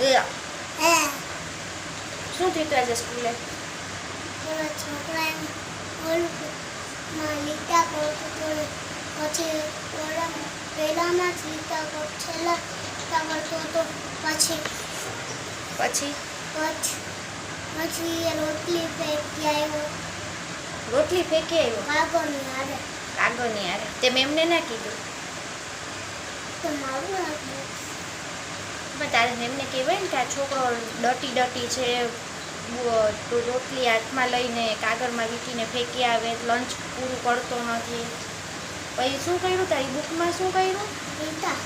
એ હે શું થયું તું આજે સ્કૂલે? ઓલા છોકરાએ ઓલું માં લીટા કરતો તો પછી ઓલા પહેલામાં જ લીટા કર છેલ્લા લીટા કરતો તો પછી પછી પછી એ રોટલી ફેંકી આવ્યો રોટલી ફેંકી આવ્યો કાગળની હારે. કાગળની હારે. તે મેમને ના કીધું? તો મારું લાગ્યું પણ તારે મેમને કહેવાય ને કે આ છોકરો ડટી છે, તો રોટલી હાથમાં લઈને કાગળમાં વીંટીને ફેંકી આવે, લંચ પૂરું કરતો નથી. પછી શું કર્યું તારી બુકમાં? શું કર્યું? લીટા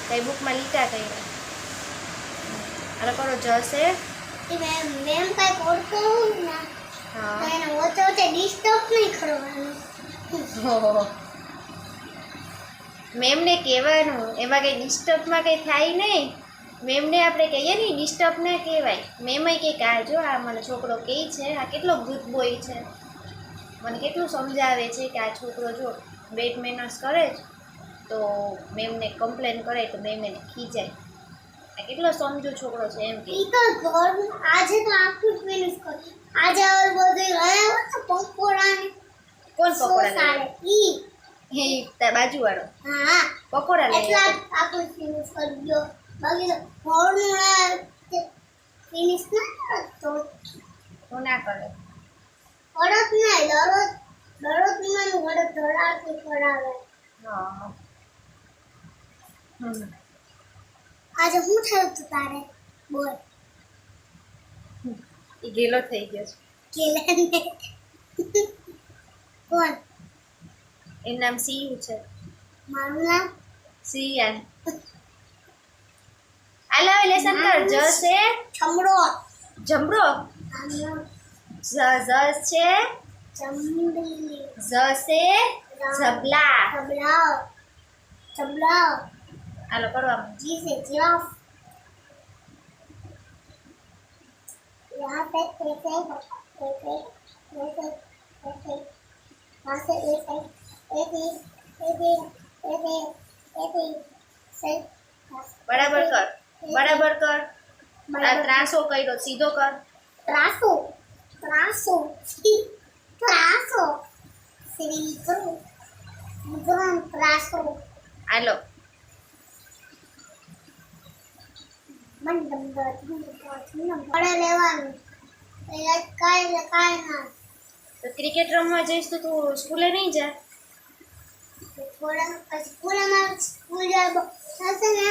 તારી બુકમાં લીટા કર્યા. આ કરો જશે. એ મેમ કાંઈ કરતો હોઉં ને હા તો એને વચ્ચે ડિસ્ટર્બ નહીં કરવાનું. મેમને કહેવાનું, એમાં કંઈ ડિસ્ટર્બમાં કંઈ થાય નહીં. મેમને આપણે કહીએ ને ડિસ્ટર્બ ના કહેવાય. મેમ કે આ જો આ મને છોકરો કહે છે, આ કેટલો ગુડ બોય છે, મને કેટલું સમજાવે છે કે આ છોકરો જો બેડ મેનર્સ કરે છે, તો મેમને કમ્પ્લેન કરે તો મેમ એને ખીજાય. આ કેટલો સમજો છોકરો છે એમ કે. ઈ તો ઘર આજે તો આખું જ ફિનિશ કર. આજે ઓલ બધું રહ્યા તો પકોડાને કોણ પકોડા સાડે લઈ? એ તાર બાજુવાળો હા પકોડા લઈ એટલા આવ્યો. આખું ફિનિશ કરી દો. બાકી તો ઘરનું ફિનિશ ના કરતો હું ના કરે. અડદ નહીં દરરોજ મને અડદ ધરાવતી પડાવે. હા આજે શું થયું તું તારે બોલ? એ ગેલો થઈ ગયો છે. કેલેને કોણ? એનું નામ સીયુ છે. મારું નામ સિયાન. હાલો લેસન કર. જશે છમડો જમરો. જ છે ચમડી જશે ઝબલા. ચબલાઓ હાલો કરવામાં. जी से जिराफ यहाँ पे ऐसे वहाँ से ऐसे બરાબર કર. બરાબર કર. આ ત્રાસો કર્યો સીધો કર. ત્રાસો ત્રાસો ત્રાસો શ્રીધર ત્રાસો હાલો પડે લેવાનું કાંઈ ના તો ક્રિકેટ રમવા જઈશ તો તું સ્કૂલે નહીં જા? થોડા સ્કૂલ થશે ને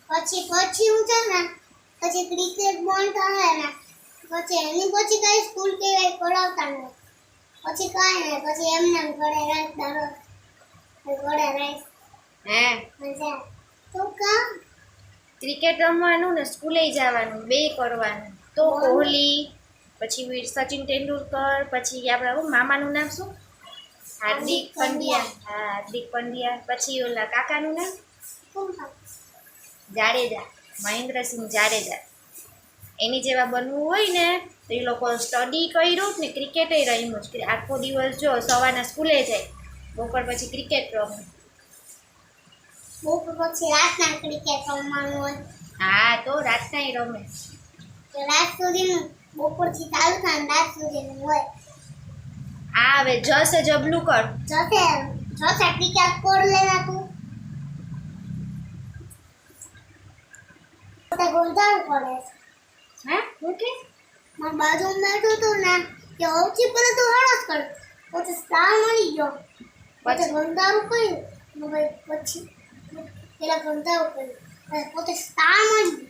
પછી હું છે ને પછી ક્રિકેટ બંધ થાય ને પછી એની પછી કઈ સ્કૂલ કે પડાવતા નહીં. પછી કાંઈ નહીં, પછી એમને ઘરે રાત દાડો ઘરે રાત હે મજા તો કામ ક્રિકેટ રમવાનું ને સ્કૂલે જવાનું, બે કરવાનું. તો કોહલી, પછી સચિન તેંડુલકર, પછી આપણા મામાનું નામ શું? હાર્દિક પંડ્યા. હા હાર્દિક પંડ્યા. પછી ઓલા કાકાનું નામ જાડેજા, મહેન્દ્રસિંહ જાડેજા. એની જેવા બનવું હોય ને તો એ લોકો સ્ટડી કર્યું ને ક્રિકેટે રમ્યું જ. આખો દિવસ જો સવારના સ્કૂલે જાય, બપોર પછી ક્રિકેટ રમે. બપોર પછી રાતના ક્રિકેટ રમવાનું હોય. હા તો રાતના રમે. તો રાત સુધીનું બપોરથી ચાલુ થાય ને રાત સુધીનું હોય. આ હવે જશે જબલું કર. જોતે ક્રિકેટ કોડ લેવા તું તો ગોંધાવું પડે. હે હું કે મારા બાજુમાં બેઠો તો ને કે સૌથી પહેલા તો હળસ કર પછી સ્ટાર મળી ગયો પછી ગંધારું કર્યું પછી પેલા ગંધારું કર્યું પોતે સ્ટાર મળી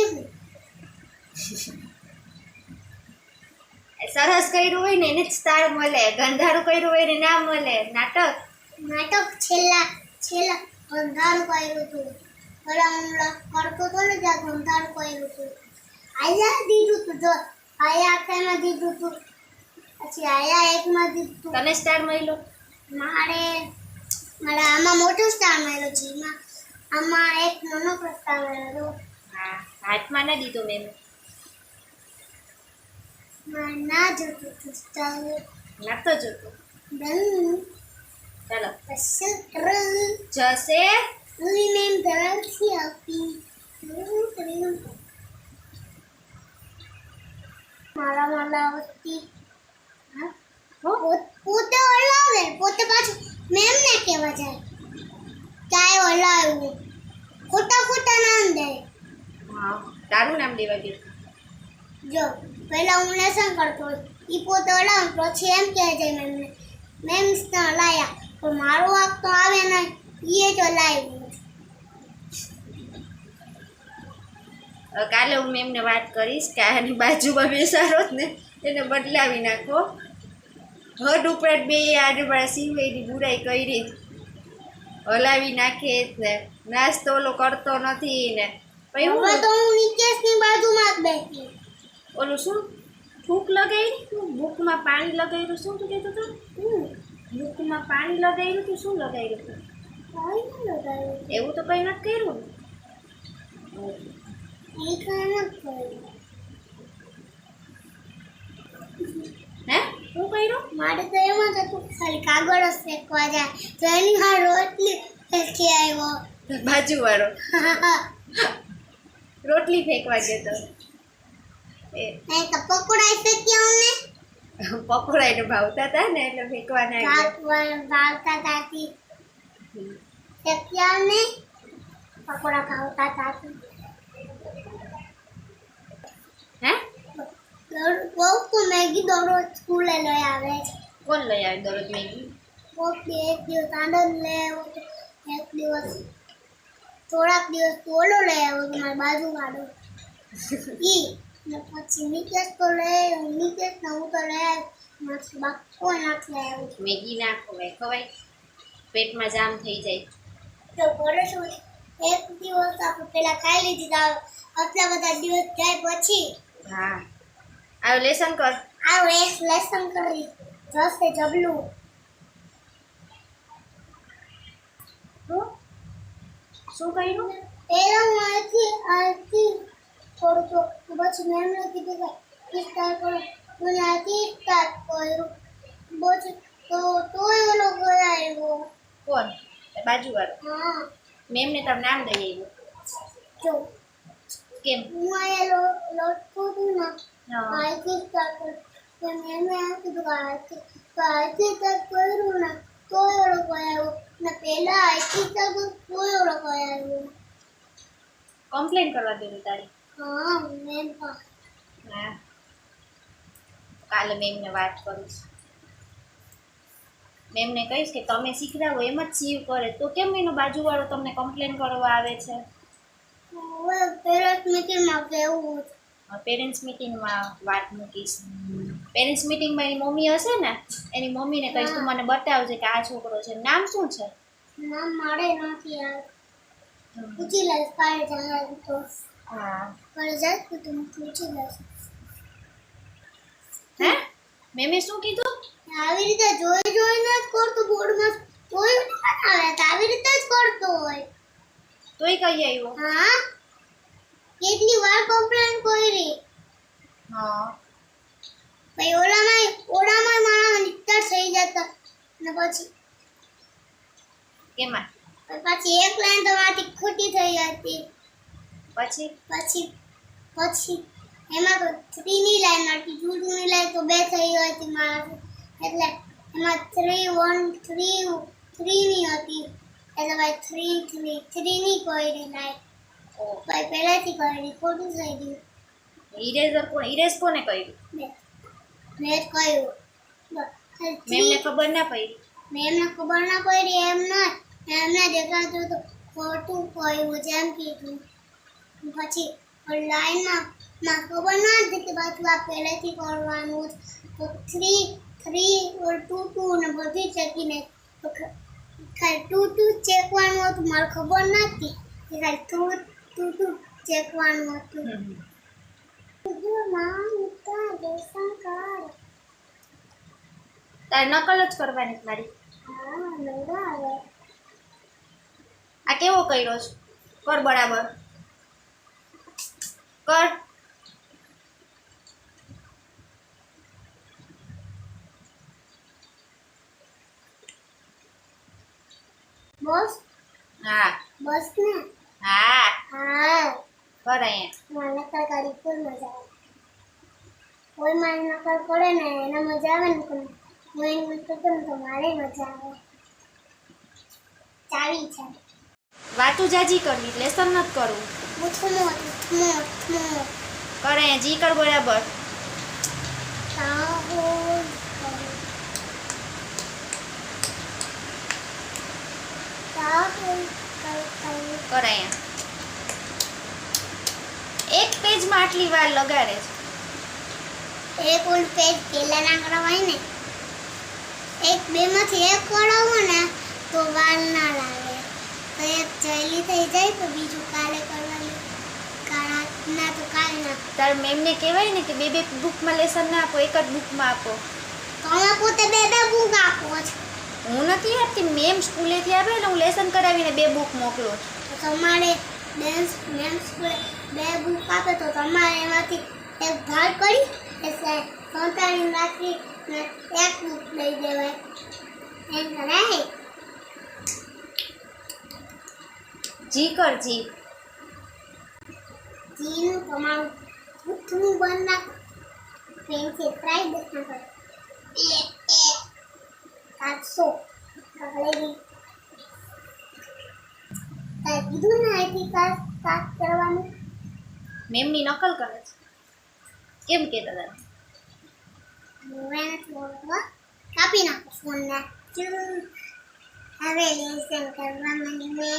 એવું સરસ કર્યું હોય ને એને જ સ્ટાર મળે, ગંધારું કર્યું હોય ને ના મળે. નાટક છેલ્લા ગંધારું કર્યું હતું. પેલા હું કરતો હતો ને ત્યાં ગંધારું કર્યું હતું. આયા દીધું તું જો આયા આખામાં દીધું તું પછી આયા એકમાં દીધું તું. તને સ્ટાર મળ્યો? મારે આમાં મોટો સ્ટાર મળ્યો છે, આમાં એક નાનો સ્ટાર મળ્યો. હા હાથમાં ના દીધો મેં. ના જોતું તું સ્ટાર નાતો જોતો. ચાલો જશે મેમ ધરાવતી આપી તારું નામ લેવા ગયો? જો પહેલા હું લેસન કરતો ઈ પોતે હલાવું પછી એમ કહે છે મેમને મેમ હલાયા પણ મારો વાંક તો આવે નહીં એ જ હલાવ્યું. કાલે હું મેમને વાત કરીશ કે આની બાજુમાં બેસાડો જ ને એને બદલાવી નાખો. હદ ઉપરાંત બે આજે મારા સિંહની બુરાઈ કરી જ હલાવી નાખે જ ને નાસ્તો ઓલો કરતો નથી ને પછી હવે તો હું નિકેશની બાજુમાં જ બેઠી. ઓલું શું ફૂંક લગાવી બુકમાં પાણી લગાવ્યું શું તું કહેતો હતો? બુકમાં પાણી લગાવ્યું તું શું લગાવ્યું તું? કાંઈ ન લગાવ્યું. એવું તો કંઈ નથી કર્યું ને. એ કાંઈ નથી કર્યું. હે શું કર્યું? મારે તો એમ જ હતું ખાલી કાગળ જ ફેંકવા જાય તો એની હાર રોટલી ફેંકી આવ્યો. બાજુવાળો રોટલી ફેંકવા જતો એ નહીં તો પકોડા ફેંક્યા અમને પકોડાઈને ભાવતા હતા ને એટલે ફેંકવાના ભાવતા તાતી ફેંક્યા અમને પકોડા ભાવતા તાતી. હે બહુ તો મેગી દરરોજ સ્કૂલે લઈ આવે છે. કોણ લઈ આવે દરરોજ મેગી? એક દિવસ આનંદ લઈ આવ્યો તો એક દિવસ થોડાક દિવસ તો ઓલો લઈ આવ્યો તો મારી બાજુવાળો ઈ ને પછી નિકેશ તો લઈ આવ્યો નિકેશ ને હું તો લઈ આવ્યો નથી બાકી કોઈ નથી લઈ આવ્યું. મેગી ના ખવાય ખવાય પેટમાં જામ થઈ જાય. તો ઘરે શું એક દિવસ આપણે પેલા ખાઈ લીધી તો આટલા બધા દિવસ જાય પછી હા આવ લેસન કર. આવું એક લેસન કરી જશે જબલું. શું કર્યું? પેલા હું આથી થોડું તો પછી મેમને કીધું કે સ્ટાર્ટ કરો મને આથી સ્ટાર્ટ કર્યું પછી તોય ઓલો ગયા આવ્યો. કોણ? બાજુવાળો. હા મેમને તારું નામ દઈ આવ્યું જો કેમ? હું અહીંયા લટકું હતું ને હા. આથી સ્ટાર્ટ કર્યું તો મેમને એમ કીધું કે આથી સ્ટાર્ટ કર્યું ને તોય ઓલો ગયા આવ્યો ને પહેલા આથી સ્ટાર્ટ કર્યું તોય ઓલો ગયા આવ્યો. કમ્પ્લેન કરવા દેવું તારી. હા મેમ હા કાલે મેમને વાત કરીશ. મેમને કહીશ કે તમે શીખડાવો એમ જ સીવ કરે તો કેમ એનો બાજુવાળો તમને કમ્પ્લેન કરવા આવે છે? હવે પેરેન્ટ મીટિંગમાં કહેવું પેરેન્ટ્સ મિટિંગમાં વાત મૂકીશ. પેરેન્ટ્સ મિટિંગમાં એની મમ્મી હશે ને એની મમ્મીને કહીશ તું મને બતાવજે કે આ છોકરો છે. નામ શું છે? નામ મારે નથી યાર પૂછી લઈશ કાલે જાય તો હા કાલે જાય તો તું પૂછી લઈશ. હે મેમે શું કીધું? આવી રીતે જોઈને જ કરતો બોર્ડમાં કોઈ બનાવે તો આવી રીતે જ કરતો હોય. તોય કઈ આવ્યો? હા કેટલી વાર કમ્પ્લેન કરી હા પછી ઓલામાં મારા નિકટા થઈ જતા ને કેમાં? પછી એક લાઈન તો મારી ખોટી થઈ હતી. પછી પછી એમાં તો 3 ની લાઈન હતી 2 ની લાઈન તો 2 થઈ હતી મારાથી એટલે એમાં 3 ની હતી એટલે ભાઈ 3 ની કોઈ લાઈન ભાઈ પહેલાથી કરી ખોટું થઈ ગયું. ઇરેઝ કોને કર્યું? મેં કહ્યું મેમને ખબર ના પડી. મેમને ખબર ના પડી એમને દેખાતું તો ખોટું કહ્યું જેમ કીધું પછી લાઈનમાં ખબર ના હતી કે બાજુ આ પહેલેથી કરવાનું તો 3 ને બધી ચેકીને ખાલી 2 ચેકવાનું હતું મારે ખબર નથી કે ખાલી 2 ચેકવાનું હતું. તારે નકલ જ કરવાની મારી. આ કેવો કર્યો છે? કર બરાબર કર. બસ હા બસ ને હા હા કર અહીંયા. મને નકલ કરી ફૂલ મજા આવે. કોઈ મારી નકલ કરે ને એને મજા આવે ને પણ હું એની નકલ કરું તો મારે મજા આવે. ચાવી છે વાતું જાજી કરવી, લેસન નથી કરવું. ઉઠમો ઉઠમો ઉઠમો કર અહીંયા જી કર બરાબર. તાહોલ તાહોલ કર અહીંયા. એક પેજમાં આટલી વાર લગાડે છે. એક ઓલ પેજ પેલા ના કરવાય ને, એક બે માંથી એક કરાવો ને તો વાર ના લાગે. તો એક જલ્દી થઈ જાય તો બીજું કાલે કરવાનું, કાળા ના તો કાલે ના. તાર મેમને કહેવાય ને કે બે બે બુકમાં લેસન ના આપો, એક જ બુકમાં આપો. તમે પોતે બે બે બુક આપો છો. હું નથી આપતી, મેમ સ્કૂલેથી આવે એટલે હું લેસન કરાવીને બે બુક મોકલું છું. તો તમારે મેમ સ્કૂલે બે બુક આપે તો તમારે એમાંથી એક ભાગ કરી સંતાડી રાખી ને એક બુક લઈ દેવાય. એમ કરાય. જી કર જી. જીનું તમારું ઉઠવું બંધ નાખ. પેન્સિલ ટ્રાય દેખના કરો. 700 પકડેલી. તારે કીધું ને અહીંથી કાટ કરવાનું. મેમની નકલ કરે છે. કેમ કહેતા હતા? મોબાઈલ થોડો કાપી નાખો ફોનને. હવે લેસન કરવા માંડીને.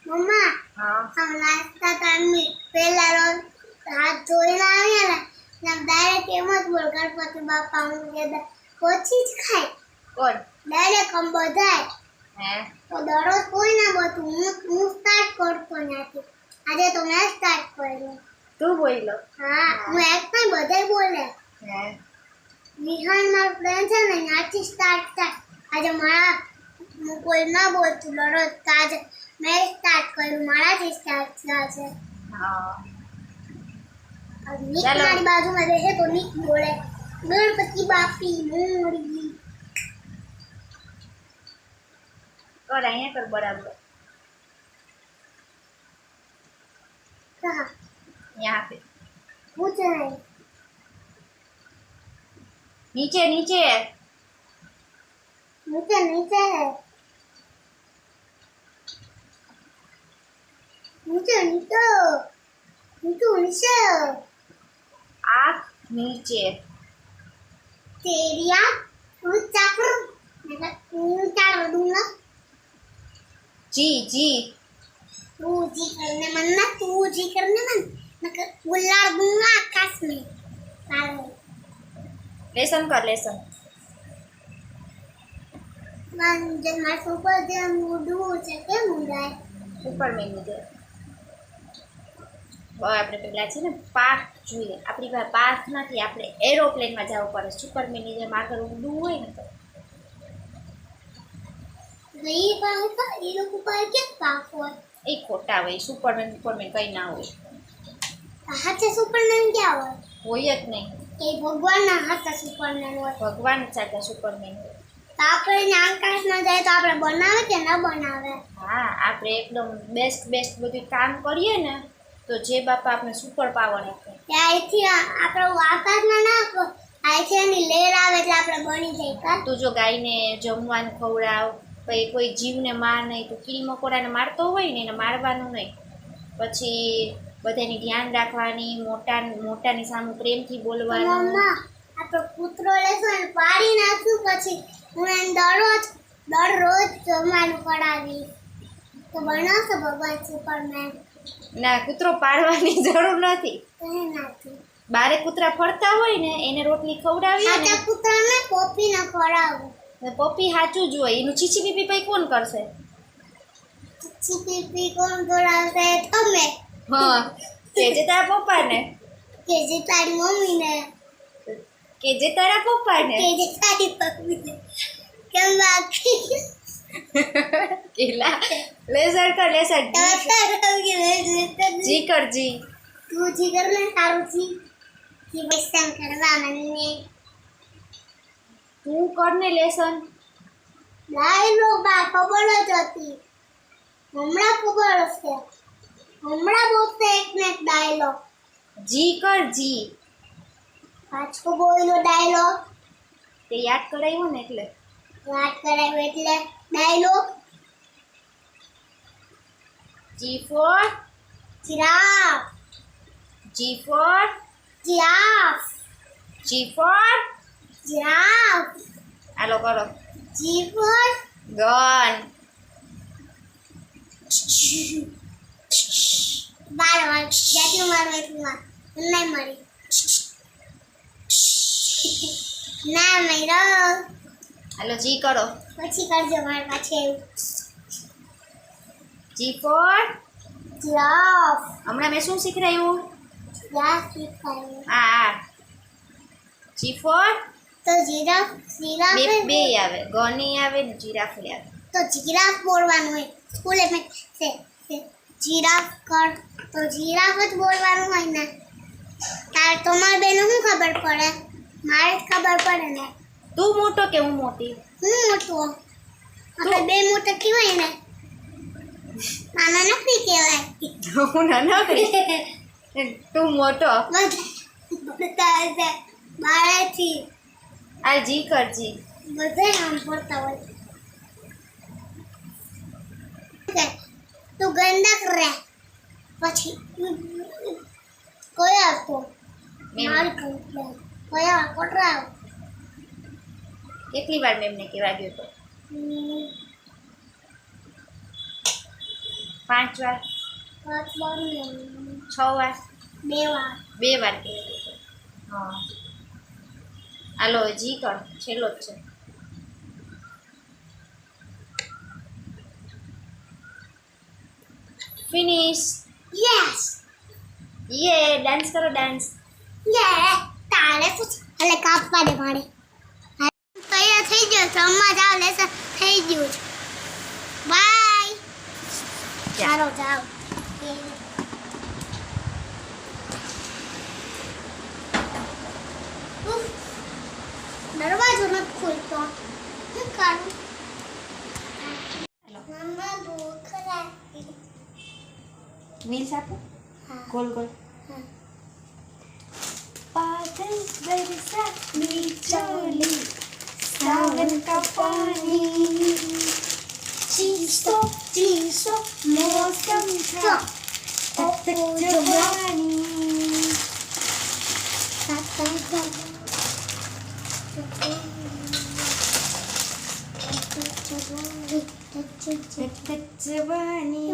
મમ્મા હા. हम नाश्ता करने पहला रोज हाथ धोઈને આવ્યા ને ડાયરેક્ટ એમ જ બોલ ગણપતિ બાપા હું કે પછી જ ખાય. કોણ? ડાયરેક્ટ આમ બધાય. હે તો દરરોજ કોઈ ના બધું હું સ્ટાર્ટ કરતો નથી. આજે તો મેં સ્ટાર્ટ કર્યું. તું બોલો. હા હું એક પણ બધાય બોલે. હે વિહાન મારો ફ્રેન્ડ છે ને ત્યાંથી સ્ટાર્ટ થાય. આજે મારા હું કોઈ ના બોલતું દરરોજ તો આજે મેં સ્ટાર્ટ કર્યું, મારાથી સ્ટાર્ટ થયા છે. હા. નીક ચાલો. મારી બાજુમાં બેસે તો નીક બોલે ગણપતિ બાપી મોરી. કર અહીંયા કર બરાબર. कहा यहाँ पे पूछ रहे नीचे नीचे नीचे नीचे है नीचे नीचे नीचे नीचे आँख नीचे. तेरी आँख ऊंचा कर मैं ऊंचा कर दूंगा. जी जी. तू जी करने मन ना तू जी करने मन मैं उल्लाड़ दूंगा आकाश में. पागल लेसन कर लेसन. man जब मैं सुपर जब मुडू છે કે મુંડાય ઉપર મેં લીધે. હવે આપણે પેલા છે ને પાથ જોઈએ. આપણી પાસે પાથ નથી, આપણે એરોપ્લેનમાં જવું પડે. સુપરમેનની જેમ આગળ ઉડવું હોય ને તો. ગઈ પાસે તો એ લોકો પાસે કે પાપ હોય. એ ખોટા હોય. સુપરમેન કંઈ ના હોય. હાથે સુપરમેન ક્યાં હોય જ નહીં. હોય એ ભગવાનના હાથે સુપરમેન હોય. ભગવાન સાથે સુપરમેન હોય. તો આપણે આકાશમાં જાય તો આપણે બનાવે કે ન બનાવે. હા, આપણે એકદમ બેસ્ટ બધું કામ કરીએ ને તો જે બાપા આપણે સુપર પાવર આપે. ત્યાંથી આપણે આકાશમાં ના અહીંથી એની લેર આવે એટલે આપણે બની જાય કા. તું જો ગાયને જમવાનું ખવડાવ, પછી કોઈ જીવને માર નહીં. તું કીડી મકોડાને મારતો હોય ને એને મારવાનું નહીં. પછી બધાની ધ્યાન રાખવાની, મોટાની સામે પ્રેમથી બોલવાનું. મમ્મા આપણે કૂતરો લેશું અને પાડી નાખશું પછી હું એને દરરોજ જમવાનું કરાવીશ તો બનાવશે ભગવાન સુપરમેન. ના, કૂતરો પાડવાની જરૂર નથી. કહે નાખી બારે કૂતરા ફરતા હોય ને એને રોટલી ખવડાવીએ ને આટા કૂતરાને કોપીને ખવડાવું. તો પપ્પી સાચું જ હોય. એનું છીછી પીપી પછી કોણ કરશે? ચીપી કોણ ખવડાવશે? તમે હા, કે જે તારા પપ્પાને, કે જે તારી મમ્મીને, કે જે તારા પપ્પાને, કે જે તારી પપ્પીને. કેમ બાકી કેલા લેસર કર લેસર. જી કર જી. તું જી કર ને તારું જી જી બેસન કરવા મને તું કર ને લેસન. લાઈનો બા ખબર જ હતી. હમણાં ખબર હશે. હમણાં બોલશે એક ને એક ડાયલોગ. જી કર જી. પાછો બોલ્યો ડાયલોગ તે યાદ કરાવ્યો ને એટલે. વાત કરાવ્યો એટલે dialogue. G for giraffe. G for giraffe. G for giraffe. હાલો કરો. G four gun. બાર જેટલું મારું એટલું માર નહીં મળી ના મર્યો. હાલો G કરો. પછી કરજો મારી પાસે G for જીરાફ. હમણાં મેં શું શીખવાડ્યું? જીરાફ શીખવાડ્યું. R. G for તો જીરાફ જીરાફ બે આવે, ગની આવે ને જીરાફ આવે. તો જીરાફ બોલવાનું હોય સ્કૂલે મેં છે જીરાફ કર તો જીરાફ જ બોલવાનું હોય ને. તારે તમારા બેને શું ખબર પડે? મારે જ ખબર પડે ને. તું મોટો કે હું મોટી? હું મોટું આપણે બે મોટા કહેવાય ને. નાના નથી કહેવાય. હું નાનો કઈ. તું મોટો. બધા બાળાથી આ G કર G. બધા આમ પડતા હોય. તું ગંદા કરે પછી કોઈ આવતો મારી કમ્પ્લેન કયા કોટરા કેટલી વાર મેમને કહેવા ગયો તો? 5 વાર, 6 વાર, 2 વાર 2 વાર કહેવા ગયો તો. હા હાલો G કર, છેલ્લો જ છે. ફિનિશ. યસ યે ડાન્સ કરો ડાન્સ. યે તારે શું એટલે કાપવા દે મારે તૈયાર થઈ ગયો સમજ આવ લેસન થઈ ગયું છે. બાય ચાલો જાઓ. ઉફ, દરવાજો નથી ખુલતો. શું કરું? મમ્મા ભૂખ લાગી. વીલ્સ આપો. હા ગોલ ગોલ. હા बादल बरसाती चोली सावन का पानी चीसो चीसो मौसम का अब तक जवानी तक तक जवानी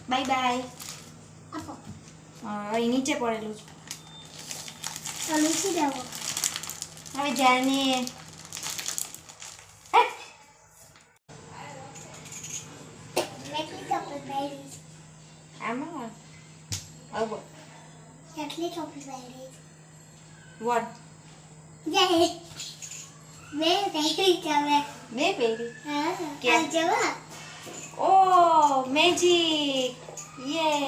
બાય બાય. અહીં નીચે પડેલું છે. હવે જાને આમાં આવો વન બે પહેરી. ઓ મેજિક. યે